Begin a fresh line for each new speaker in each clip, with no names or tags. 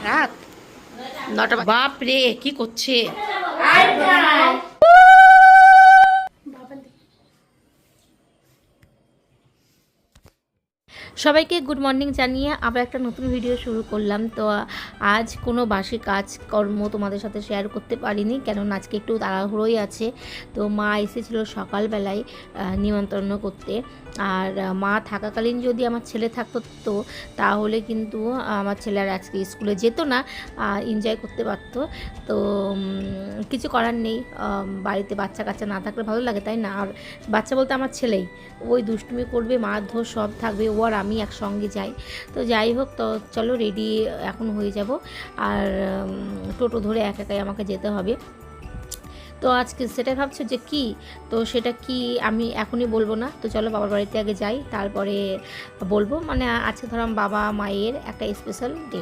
রাত 9টা। বাপ রে কি করছে? সবাইকে গুড মর্নিং জানিয়ে আবার একটা নতুন ভিডিও শুরু করলাম। তো আজ কোনো বাসি কাজকর্ম তোমাদের সাথে শেয়ার করতে পারিনি, কেননা আজকে একটু তাড়াহুড়োই আছে। তো মা এসেছিলো সকালবেলায় নিমন্ত্রণ করতে। আর মা থাকাকালীন যদি আমার ছেলে থাকতো তো তাহলে কিন্তু আমার ছেলে আর আজকে স্কুলে যেত না, এনজয় করতে পারতো। তো কিছু করার নেই, বাড়িতে বাচ্চা কাচ্চা না থাকলে ভালো লাগে, তাই না? আর বাচ্চা বলতে আমার ছেলেই, ওই দুষ্টুমি করবে, মারধর সব থাকবে, ও আর আমি একসঙ্গে যাই। তো যাই হোক, তো চলো রেডি এখন হয়ে যাব। আর টোটো ধরে একাই আমাকে যেতে হবে। তো আজকে সেটাই ভাবছো যে কি, তো সেটা কি আমি এখনই বলবো না। তো চলো বাবার বাড়িতে আগে যাই, তারপরে বলবো। মানে আজকে ধরো বাবা মায়ের একটা স্পেশাল ডে,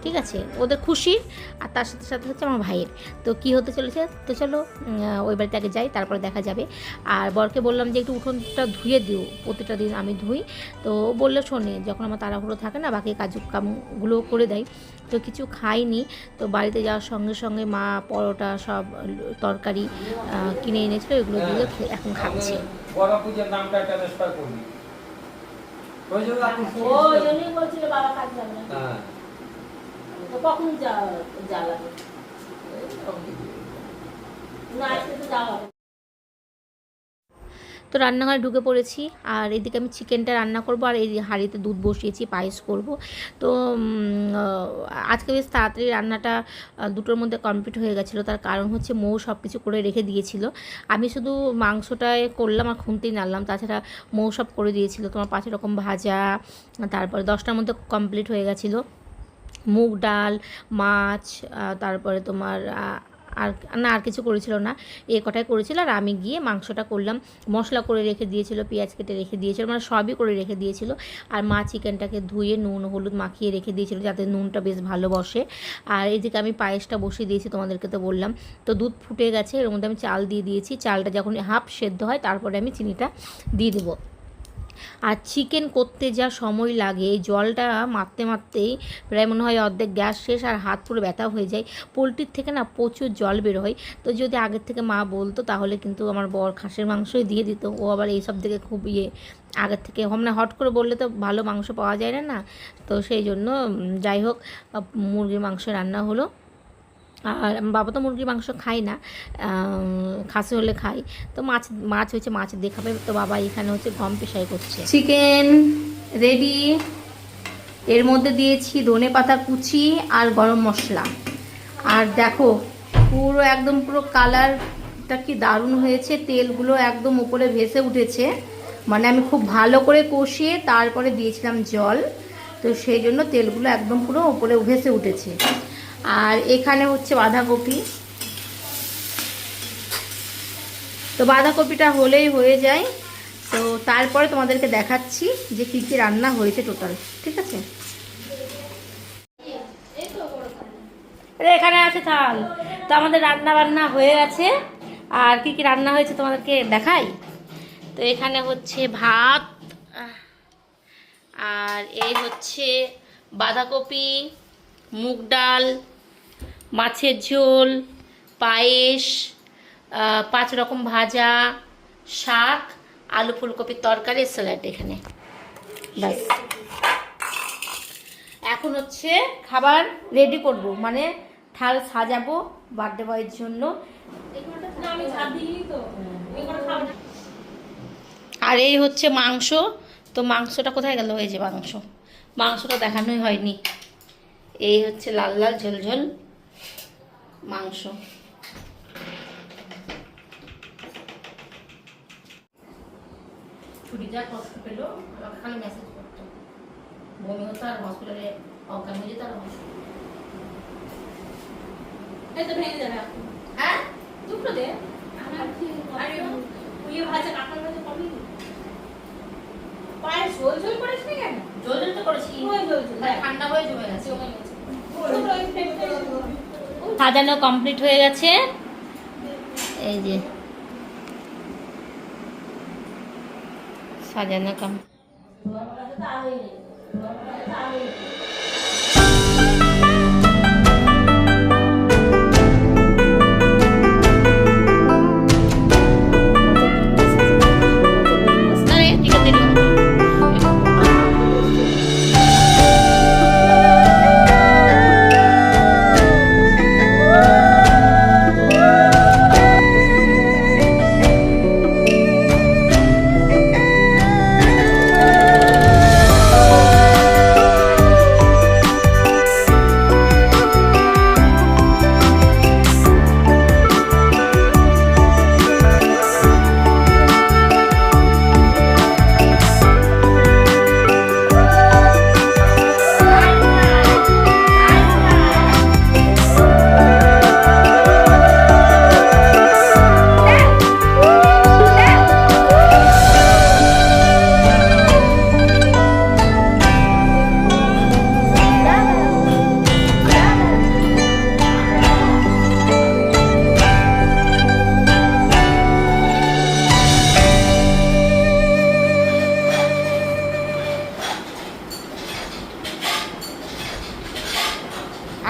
ঠিক আছে, ওদের খুশির, আর তার সাথে সাথে হচ্ছে আমার ভাইয়ের। তো কি হতে চলেছে, তো চলো ওই বাড়িতে আগে যাই, তারপরে দেখা যাবে। আর বরকে বললাম যে একটু উঠোনটা ধুয়ে দিও, প্রতিটা দিন আমি ধুই। তো বললে শোনে, যখন আমার তাড়াহুড়ো থাকে না, বাকি কামগুলো করে দেয়। তো কিছু খাইনি। তো বাড়িতে যাওয়ার সঙ্গে সঙ্গে মা পরোটা সব তরকারি কিনে এনেছিল, এগুলো দিয়ে এখন খাচ্ছে। তো রান্নাঘরে ঢুকে পড়েছি, আর এদিকে আমি চিকেনটা রান্না করব, আর এই হাঁড়িতে দুধ বসিয়েছি, পায়েস করব। তো আজকে বেশ তাড়াতাড়ি রান্নাটা 2টোর মধ্যে কমপ্লিট হয়ে গেছিলো। তার কারণ হচ্ছে মৌ সব কিছু করে রেখে দিয়েছিল, আমি শুধু মাংসটায় করলাম আর খুন্তি নাড়লাম, তাছাড়া মৌ সব করে দিয়েছিল। তোমার 5 রকম ভাজা, তারপরে 10টার মধ্যে কমপ্লিট হয়ে গেছিলো। মুগ ডাল, মাছ, তারপরে তোমার আর না, আর কিছু করেছিল না, এ কটাই করেছিল। আর আমি গিয়ে মাংসটা করলাম, মশলা করে রেখে দিয়েছিল, পেঁয়াজ কেটে রেখে দিয়েছিল, মানে সবই করে রেখে দিয়েছিল। আর মা চিকেনটাকে ধুয়ে নুন হলুদ মাখিয়ে রেখে দিয়েছিল, যাতে নুনটা বেশ ভালো বসে। আর এদিকে আমি পায়েসটা বসিয়ে দিয়েছি, তোমাদেরকে তো বললাম। তো দুধ ফুটে গেছে, এর মধ্যে আমি চাল দিয়ে দিয়েছি। চালটা যখন হাফ সেদ্ধ হয়, তারপরে আমি চিনিটা দিয়ে দেবো। আর চিকেন করতে যা সময় লাগে, এই জলটা মারতে মারতেই প্রায় মনে হয় অর্ধেক গ্যাস শেষ, আর হাত পুরো ব্যথা হয়ে যায়। পোলট্রির থেকে না প্রচুর জল বের হয়। তো যদি আগের থেকে মা বলতো তাহলে কিন্তু আমার বর খাসির মাংসই দিয়ে দিত। ও আবার এইসব দিকে খুব আগের থেকে না, হট করে বললে তো ভালো মাংস পাওয়া যায় না না। তো সেই জন্য যাই হোক, মুরগির মাংস রান্না হলো। আর বাবা তো মুরগির মাংস খাই না, খাসি হলে খাই। তো মাছ হয়েছে, মাছ দেখাবে। তো বাবা এখানে হচ্ছে গম পেশাই করছে। চিকেন রেডি, এর মধ্যে দিয়েছি ধনে পাতা কুচি আর গরম মশলা। আর দেখো পুরো একদম পুরো কালারটা কি দারুণ হয়েছে, তেলগুলো একদম উপরে ভেসে উঠেছে। মানে আমি খুব ভালো করে কষিয়ে তারপরে দিয়েছিলাম জল, তো সেই জন্য তেলগুলো একদম পুরো উপরে ভেসে উঠেছে। আর এখানে হচ্ছে বাঁধাকপি। তো বাঁধাকপিটা হলেই হয়ে যায়। তো তারপরে তোমাদেরকে দেখাচ্ছি যে কী কী রান্না হয়েছে টোটাল, ঠিক আছে? এখানে আছে থাল। তো আমাদের রান্না বান্না হয়ে গেছে। আর কী কী রান্না হয়েছে তোমাদেরকে দেখাই। তো এখানে হচ্ছে ভাত, আর এই হচ্ছে বাঁধাকপি, মুগ ডাল, মাছের ঝোল, পায়েস, 5 রকম ভাজা, শাক, আলু ফুলকপির তরকারি, স্যালাড এখানে, ব্যাস। এখন হচ্ছে খাবার রেডি করব, মানে থাল সাজাবো বার্থডে বয়ের জন্য। আর এই হচ্ছে মাংস। তো মাংসটা কোথায় গেল? এই যে মাংসটা দেখানোই হয়নি। এই হচ্ছে লাল লাল ঝোল ঝোল মাংস। ছুটি যা কষ্ট পেল, আমাকে খালি মেসেজ করতো, বমি হতো আর হসপিটালে অজ্ঞান হয়ে যেত। আর এই তো ভেঙে যাবে। হ্যাঁ দুটো দে, ভাজা কাঁঠাল ভাজা কমই পায়ে ঝোল ঝোল করিস না কেন? ঝোল ঝোল তো করেছি, ঠান্ডা হয়ে জমে গেছে। সাজানো কমপ্লিট হয়ে গেছে, এই যে সাজানো কমপ্লিট।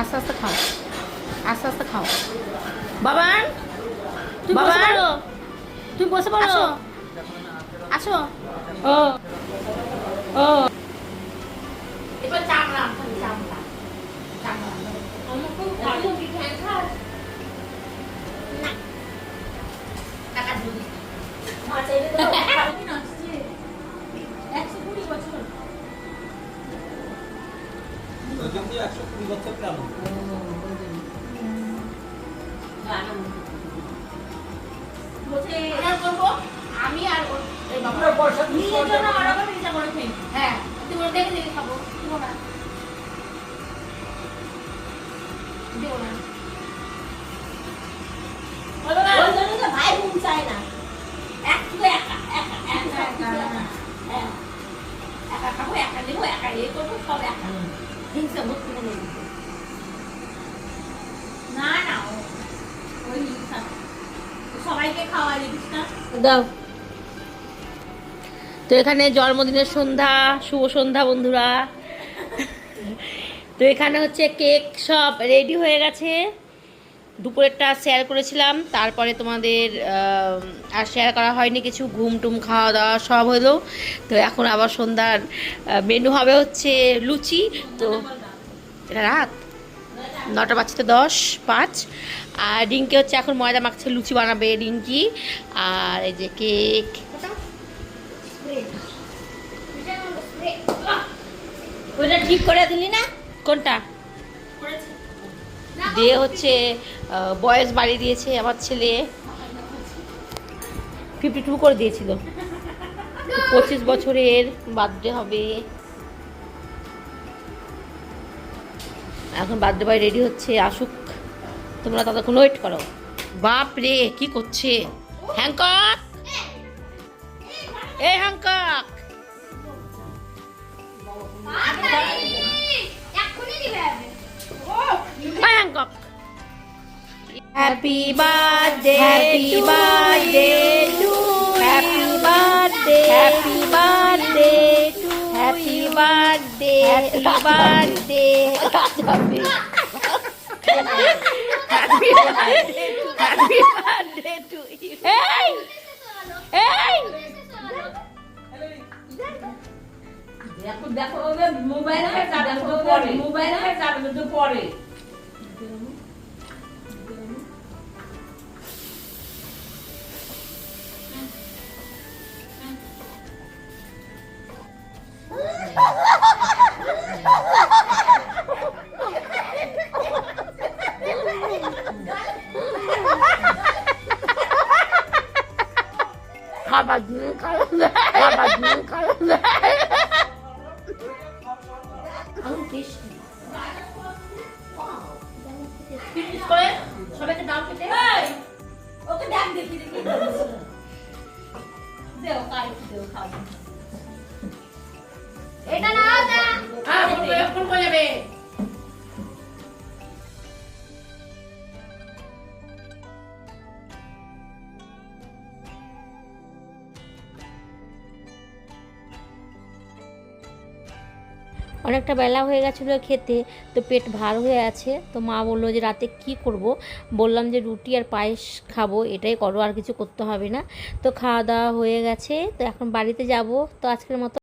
আস্তে আস্তে খাও, আস্তে আস্তে খাও। বাবান, তুমি বসে পড়ো, তুমি বসে পড়ো, আসো। ও ও এবার চামড়া চামড়া চামড়া আমাকে ভালো পিঠা খাস না টাকা দিবি মা চাইলে তো খাবো কি না 120 বছর ওজন দিয়ে 120 বছর কেন বলছে এটা করব আমি আর এই বাবা পয়সা নিয়ে জন্য আর আবার ইচ্ছা করে খাই। হ্যাঁ তুমি দেখে দেখে খাবো দিব না দিব না ওই জন্য তো ভাই বোন চায় না একা খাবো একা দেবো একা ইয়ে করবো সব একা হিংসা ভর্তি করে না না ওই হিংসা সবাইকে খাওয়া দিস না দাও। তো এখানে জন্মদিনের সন্ধ্যা, শুভ সন্ধ্যা বন্ধুরা। তো এখানে হচ্ছে কেক সব রেডি হয়ে গেছে। দুপুরেরটা শেয়ার করেছিলাম, তারপরে তোমাদের আর শেয়ার করা হয়নি কিছু, ঘুম টুম খাওয়া দাওয়া সব হলো। তো এখন আবার সন্ধ্যার মেনু হবে হচ্ছে লুচি। তো এটা রাত 9টা বাজতে 10:05 আর রিঙ্কি হচ্ছে এখন ময়দা মাখছে, লুচি বানাবে রিঙ্কি। আর এই যে কেক ওটা ঠিক করে দিলি না কোনটা দিয়ে হচ্ছে বয়স বাড়িয়ে দিয়েছে আমার ছেলে, 52 করে দিয়েছিল। 25 বছরের বার্থডে হবে। এখন বার্থডে বয় রেডি হচ্ছে, আসুক, তোমরা ততক্ষণ ওয়েট করো। বাপ রে কি করছে হ্যাংকক, এই হ্যাংকক হ্যাংকক। Happy birthday, happy birthday to, happy birthday, happy birthday to, happy birthday, happy birthday, happy birthday to you. এই এই দেখো দেখো মোবাইল হয়ে যাবে তো পরে, মোবাইল হয়ে যাবে তো পরে। খাবার দিয়ে খাওয়া যায়, খাবার দিয়ে খাওয়া যায়। সবাইকে দাও খেতে, ওকে ডাক দেখি দেখি দেও কাই দেও খাবো এটা না দা ফোন করে যাবে। অনেকটা বেলা হয়ে গেছিলো খেতে, তো পেট ভার হয়ে আছে। তো মা বললো যে রাতে কি করব, বললাম যে রুটি আর পায়েস খাবো, এটাই করো, আর কিছু করতে হবে না। তো খাওয়া দাওয়া হয়ে গেছে, তো এখন বাড়িতে যাব। তো আজকের মতো